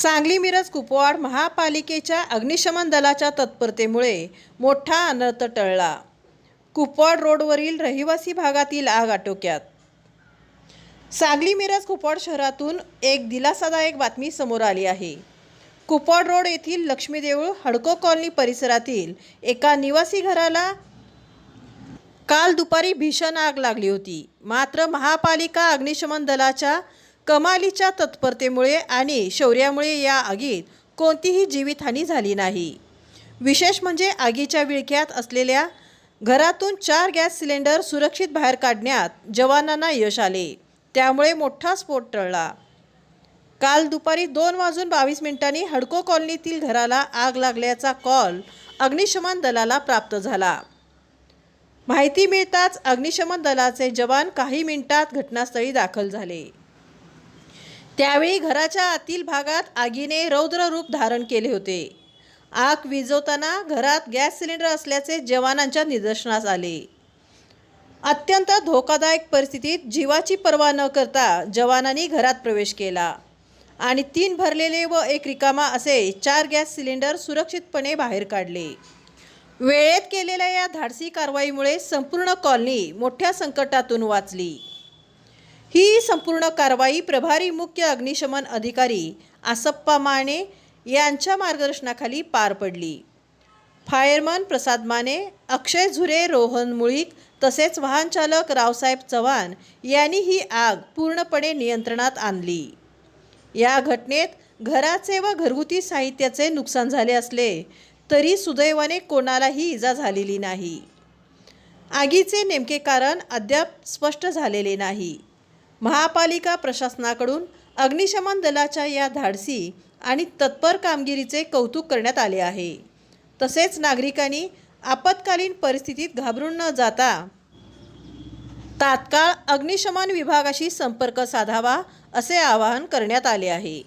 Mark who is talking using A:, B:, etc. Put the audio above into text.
A: सांगली मिरज कुपवाड महापालिकेच्या अग्निशमन दलाच्या तत्परतेमुळे मोठा अनर्थ टळला। कुपवाड रोडवरील रहिवासी भागातील आग आटोक्यात। सांगली मिरज कुपवाड शहरातून एक दिलासादायक बातमी समोर आली आहे। कुपवाड रोड येथील लक्ष्मी देऊळ हडको कॉलनी परिसरातील एका निवासी घराला काल दुपारी भीषण आग लागली होती। मात्र महापालिका अग्निशमन दलाच्या कमालीच्या तत्परतेमुळे आणि शौर्यामुळे या आगीत कोणतीही जीवितहानी झाली नाही। विशेष म्हणजे आगीच्या विळख्यात असलेल्या घरातून 4 गॅस सिलेंडर सुरक्षित बाहेर काढण्यात जवानांना यश आले, त्यामुळे मोठा स्फोट टळला। काल दुपारी 2:22 हडको कॉलनीतील घराला आग लागल्याचा कॉल अग्निशमन दलाला प्राप्त झाला। माहिती मिळताच अग्निशमन दलाचे जवान काही मिनिटात घटनास्थळी दाखल झाले। त्यावेळी घराच्या आतील भागात आगीने रौद्र रूप धारण केले होते। आग विझवताना घरात गॅस सिलेंडर असल्याचे जवानांच्या निदर्शनास आले। अत्यंत धोकादायक परिस्थितीत जीवाची पर्वा न करता जवानांनी घरात प्रवेश केला आणि 3 भरलेले व 1 रिकामा असे 4 गॅस सिलेंडर सुरक्षितपणे बाहेर काढले। वेळेत केलेल्या या धाडसी कारवाईमुळे संपूर्ण कॉलनी मोठ्या संकटातून वाचली। ही संपूर्ण कारवाई प्रभारी मुख्य अग्निशमन अधिकारी आसप्पा माने यांच्या मार्गदर्शनाखाली पार पडली। फायरमन प्रसाद माने, अक्षय झुरे, रोहन मुळीक तसेच वाहन चालक रावसाहेब चव्हाण यांनी ही आग पूर्णपणे नियंत्रणात आणली। या घटनेत घराचे व घरगुती साहित्याचे नुकसान झाले असले तरी सुदैवाने कोणालाही इजा झालेली नाही। आगीचे नेमके कारण अद्याप स्पष्ट झालेले नाही। महापालिका प्रशासनाकडून अग्निशमन दलाच्या या धाडसी आणि तत्पर कामगिरीचे कौतुक करण्यात आले आहे। तसेच नागरिकांनी आपत्कालीन परिस्थितीत घाबरून न जाता तात्काळ अग्निशमन विभागाशी संपर्क साधावा असे आवाहन करण्यात आले आहे।